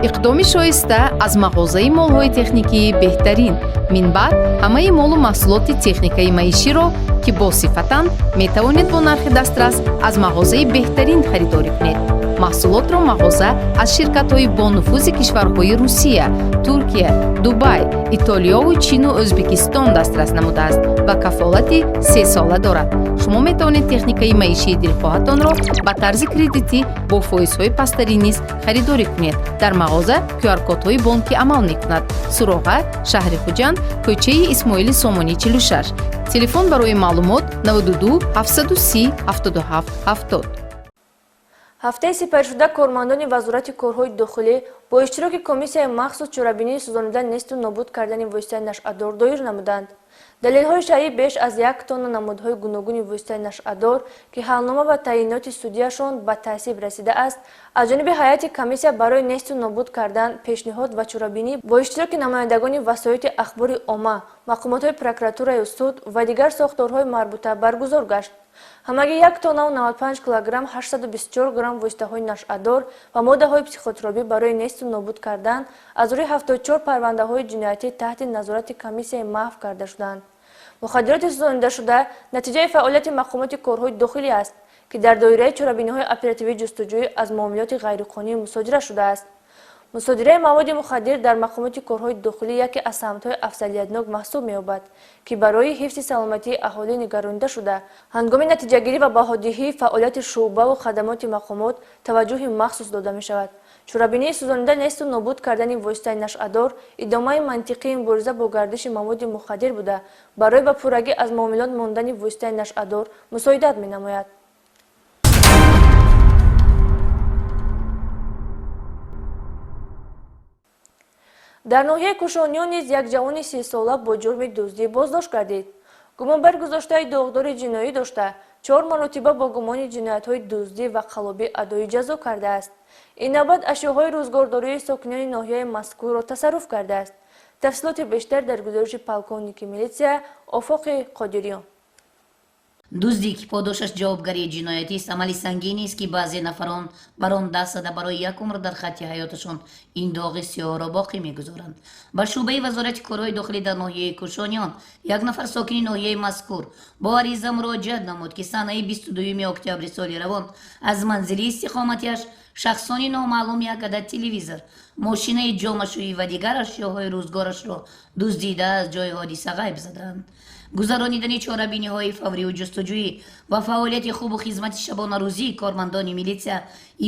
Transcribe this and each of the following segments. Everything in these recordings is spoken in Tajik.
иқдоми шоиста аз мағозаи молҳои техникии беҳтарин. Минбаъд ҳамаи молу маҳсулоти техникаи маиширо ки босифатанд метавонед бо нархи дастрас аз мағозаи беҳтарин харидорӣ кунед. маҳсулотро мағоза аз ширкатҳои бонуфузи кишварҳои Русия, Туркия, Дубай, Итолиёву Чину Ӯзбекистон дастрас намудааст ва кафолати 3 сола дорад. шумо метавонед техникаи маишии дилхоҳатонро ба тарзи кредитӣ бо фоизҳои пастарӣ низ харидорӣ кунед. дар мағоза QR-кодҳои бонкӣ амал мекунад. Суроға, шаҳри Хуҷанд, кӯчаи Исмоили Сомонӣ 46. Телефон барои маълумот 92 730 77 70. ҳафтаи сипаршуда кормандони вазорати корҳои дохилӣ бо иштироки комиссияи махсус чорабинии сӯзонида несту нобуд кардани воситаи нашъадор доир намуданд. далелҳои шаръӣ беш аз 1 тонна намудҳои гуногуни воситаи нашъадор ки ҳалнома ва таъиноти судияшон ба таъсиб расидааст аз ҷониби ҳайати комиссия барои несту нобуд кардан пешниҳод ва чорабинӣ бо иштироки намояндагони васоити ахбори омма, мақомотҳои прокуратураю суд ва дигар сохторҳои марбута баргузор гашт. ҳамагӣ 1 тонна 95 килограмм 824 грамм воситаҳои нашъадор ва моддаҳои психотропӣ барои несту нобуд кардан аз рӯи 74 парвандаҳои ҷиноятӣ таҳти назорати комиссияи маҳв карда шуданд. муходироти сӯзонидашуда натиҷаи фаъолияти мақомоти корҳои дохилӣ аст ки дар доираи чорабиниҳои оперативии ҷустуҷӯӣ аз муомилоти ғайриқонунӣ мусодира шудааст. мусодираи маводи мухаддир дар мақомоти корҳои дохилӣ яке аз самтҳои афзалиятнок маҳсуб меёбад ки барои ҳифзи саломатии аҳолӣ нигаронида шуда ҳангоми натиҷагирӣ ва баҳодиҳии фаъолияти шуъбаву хадамоти мақомот таваҷҷӯҳи махсус дода мешавад. чорабинии сӯзонида несту нобуд кардани воситаи нашъадор идомаи мантиқии мубориза бо гардиши маводи мухаддир буда барои ба пуррагӣ аз муомилот мондани воситаи нашъадор мусоидат менамояд. дар ноҳияи Кушониён низ як ҷавони 30 сола бо ҷурми дуздӣ боздошт гардид. гумонбар гузоштаи доғдори ҷиноӣ дошта 4 маротиба бо гумони ҷиноятҳои дуздӣ ва қаллобӣ адои ҷазо кардааст. ин навбат ашёҳои рӯзгордории сокинони ноҳияи мазкурро тасарруф кардааст. тафсилоти бештар дар гузориши полковники милитсия Офоқи Қодириён. дуздӣ ки подошаш ҷавобгарии ҷиноятист амали сангинест ки баъзе нафарон бар он даст зада барои як умр дар хатти ҳаёташон ин доғи сиёҳро боқӣ мегузоранд. ба шӯъбаи вазорати корҳои дохилӣ дар ноҳияи Кушониён як нафар сокини ноҳияи мазкур бо ариза муроҷиат намуд ки санаи 22 октябри соли равон аз манзили истиқоматиаш шахсони номаълум як адад телевизор, мошинаи ҷомашӯӣ ва дигар ашёҳои рӯзгорашро дуздида аз ҷои ҳодиса ғайб заданд. гузаронидани чорабиниҳои фавриву ҷустуҷӯӣ ва фаъолияти хубу хизмати шабонарӯзии кормандони милитсия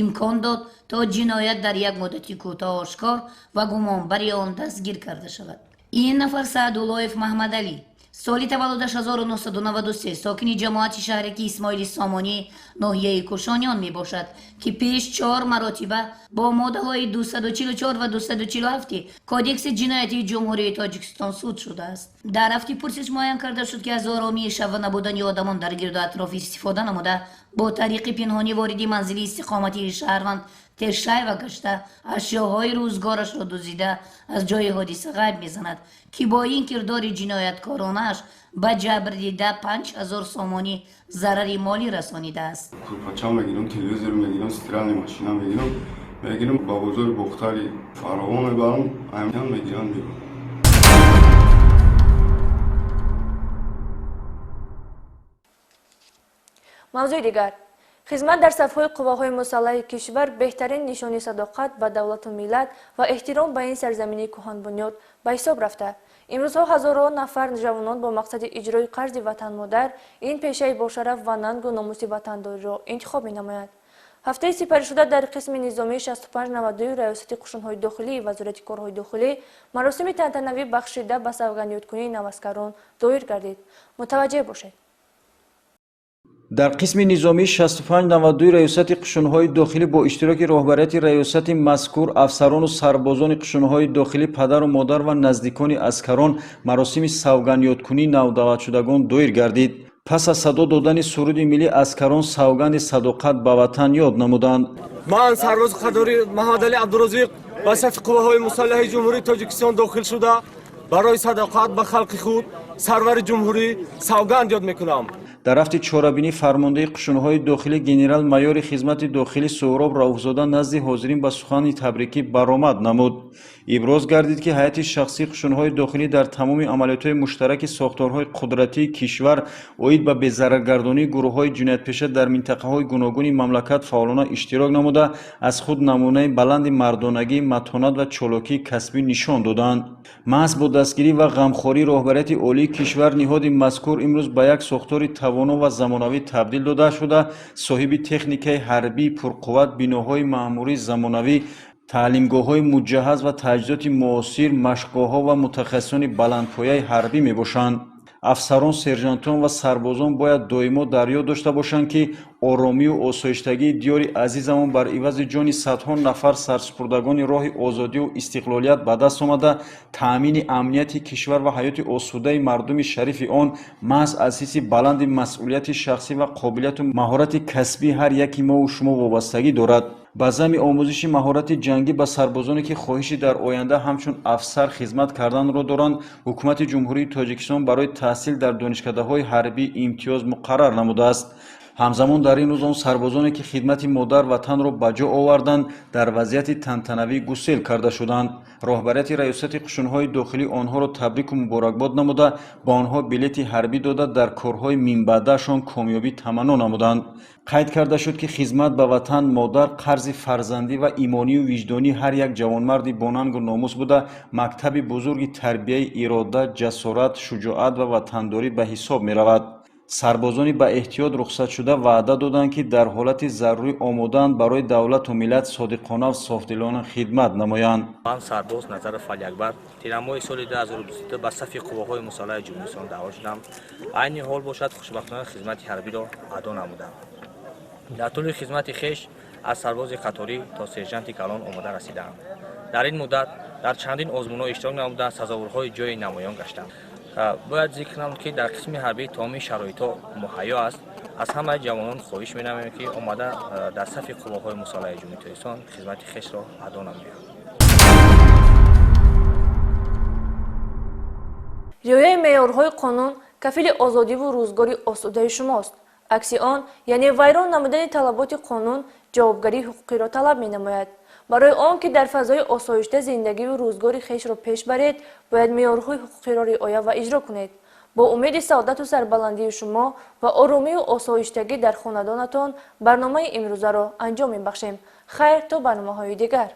имкон дод то ҷиноят дар як муддати кӯтоҳ ошкор ва гумонбари он дастгир карда шавад. ин нафар Саадуллоев Маҳмадалӣ соли таваллудаш 1993 сокини ҷамоати шаҳраки Исмоили Сомонӣ ноҳияи Кушониён мебошад ки пеш 4 маротиба бо моддаҳои 244 ва 247 кодекси ҷиноятии ҷумҳурии Тоҷикистон суд шудааст. дар ҳафти пурсиш муайян карда шуд ки аз оромии шаб ва набудани одамон дар гирду атроф истифода намуда бо тариқи пинҳонӣ вориди манзили истиқоматии шаҳрванд тершайва гашта ашёҳои рӯзгорашро дуздида аз ҷои ҳодиса ғайб мезанад ки бо ин кирдори ҷинояткоронаш ба ҷабрдида 5000 сомонӣ зарари молӣ расонидааст. Курпача мегирам, телевизор мегирам, стиральная машина мегирам, ба бозори бохтари фаровон мебарам, аймян мегирам мебарам. мавзӯи дигар хизмат дар сафҳои қувваҳои мусаллаҳи кишвар беҳтарин нишони садоқат ба давлату миллат ва эҳтиром ба ин сарзамини кӯҳанбунёд ба ҳисоб рафта. имрӯзҳо ҳазорон нафар ҷавонон бо мақсади иҷрои қарзи ватанмодар ин пешаи бошараф ва нангу номуси ватандориро интихоб менамоянд. ҳафтаи сипаршуда дар қисми низомии 6592 раёсати қушунҳои дохилии вазорати корҳои дохилӣ маросими тантанавӣ бахшида ба савгандёткунии наваскарон доир гардид. мутаваҷҷеҳ бошед. дар қисми низомии 6592 раёсати қушунҳои дохилӣ бо иштироки роҳбарияти раёсати мазкур афсарону сарбозони қушунҳои дохилӣ падару модар ва наздикони аскарон маросими савгандёткунии навдаватшудагон доир гардид. пас аз садо додани суруди миллӣ аскарон савганди садоқат ба ватан ёд намуданд. ман сарбози қаддори Маҳмадалӣ Абдурозиқ ба сафи қувваҳои мусаллаҳаи ҷумҳурии Тоҷикистон дохил шуда барои садоқат ба халқи худ сарвари ҷумҳурӣ савганд ёд мекунам. дар рафти чорабинӣ фармондаи қушунҳои дохилӣ генерал майёри хизмати дохилӣ Суҳроб Раӯфзода назди ҳозирин ба сухани табрикӣ баромад намуд. иброз гардид ки ҳайати шахсии қушунҳои дохилӣ дар тамоми амалиётҳои муштараки сохторҳои қудратии кишвар оид ба безараргардонии гурӯҳҳои ҷиноятпеша дар минтақаҳои гуногуни мамлакат фаъолона иштирок намуда аз худ намунаи баланди мардонагӣ, матонат ва чолокии касбӣ нишон доданд. маҳз бо дастгирӣ ва ғамхории роҳбарияти олии кишвар ниҳоди мазкур имрӯз ба як сохтори тавоно ва замонавӣ табдил дода шуда соҳиби техникаи ҳарбии пурқувват, биноҳои маъмурии замонавӣ, таълимгоҳҳои муҷаҳҳаз ва таҷҳизоти муосир, машқгоҳҳо ва мутахассисони баландпояи ҳарбӣ мебошанд. афсарон, сержантон ва сарбозон бояд доимо дар ёд дошта бошанд ки оромию осоиштагии диёри азизамон бар ивази ҷони садҳо нафар сарсупурдагони роҳи озодию истиқлолият ба даст омада таъмини амнияти кишвар ва ҳаёти осудаи мардуми шарифи он маҳз аз ҳисси баланди масъулияти шахсӣ ва қобилияту маҳорати касбии ҳар яки мову шумо вобастагӣ дорад. ба замми омӯзиши маҳорати ҷангӣ ба сарбозоне ки хоҳиши дар оянда ҳамчун афсар хизмат карданро доранд, ҳукумати ҷумҳурии Тоҷикистон барои таҳсил дар донишкадаҳои ҳарбӣ имтиёз муқаррар намудааст. ҳамзамон дар ин рӯз он сарбозоне ки хидмати модар ватанро ба ҷо оварданд, дар вазъияти тантанавӣ гусел карда шуданд. роҳбарияти раёсати қушунҳои дохилӣ онҳоро табрику муборакбод намуда, ба онҳо билети ҳарбӣ дода дар корҳои минбаъдаашон комёбӣ таманно намуданд. қайд карда шуд ки хизмат ба ватан, модар қарзи фарзандӣ ва имонию виҷдонии ҳар як ҷавонмарди бонангу номус буда, мактаби бузурги тарбияи ирода, ҷасорат, шуҷоат ва ватандорӣ ба ҳисоб меравад. сарбозони ба эҳтиёт рухсатшуда ваъда доданд ки дар ҳолати зарурӣ омодаанд барои давлату миллат содиқонаву софдилона хидмат намоянд. ман сарбоз Назаров Али Акбар тирамоҳи соли 2022 ба сафи қувваҳои мусаллаҳи Ҷумҳурistон даъвот шудам. айни ҳол бошад хушбахтона хизмати ҳарбиро адо намудам. дар тӯли хизмати хеш аз сарбози қаторӣ то сержанти калон омода расидаам. дар ин муддат дар чандин озмунҳо иштирок намуда сазовурҳои ҷои намоён гаштам. бояд зикр намуд ки дар қисми ҳарбӣ тамоми шароитҳо муҳайё аст. аз ҳамаи ҷавонон хоҳиш менамоем ки омада дар сафи қувваҳои мусаллаҳи ҷумҳурии Тоҷикистон хизмати хешро адо намоянд. риояи меъёрҳои қонун кафили озодиву рӯзгори осудаи шумост. акси он, яъне вайрон намудани талаботи қонун ҷавобгарии ҳуқуқиро талаб менамояд. барои он ки дар фазои осоишта зиндагиву рӯзгори хешро пеш баред, бояд меъёрҳои ҳуқуқиро риоя ва иҷро кунед. бо умеди саодату сарбаландии шумо ва оромию осоиштагӣ дар хонадонатон барномаи имрӯзаро анҷом мебахшем. хайр то барномаҳои дигар.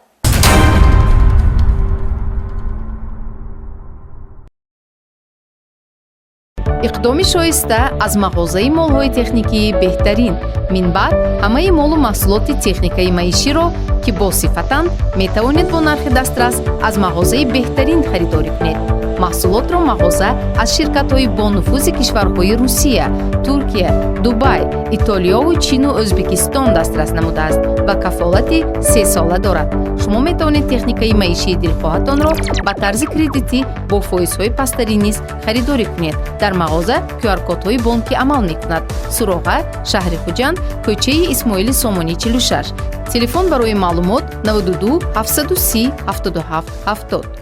иқдоми шоиста аз мағозаи молҳои техникии беҳтарин. минбаъд ҳамаи молу маҳсулоти техникаи маиширо ки босифатанд метавонед бо нархи дастрас аз мағозаи беҳтарин харидорӣ кунед. маҳсулотро мағоза аз ширкатҳои бонуфузи кишварҳои Русия, Туркия, Дубай, Итолиёву Чину Ӯзбекистон дастрас намудааст ва кафолати 3 сола дорад. шумо метавонед техникаи маишии дилхоҳатонро ба тарзи кредитӣ бо фоизҳои пасттарин низ харидорӣ кунед. дар мағоза QR-кодҳои бонкӣ амал мекунад. суроға, шаҳри Хуҷанд, кӯчаи Исмоили Сомонӣ 46. телефон барои маълумот 92 730 77 70.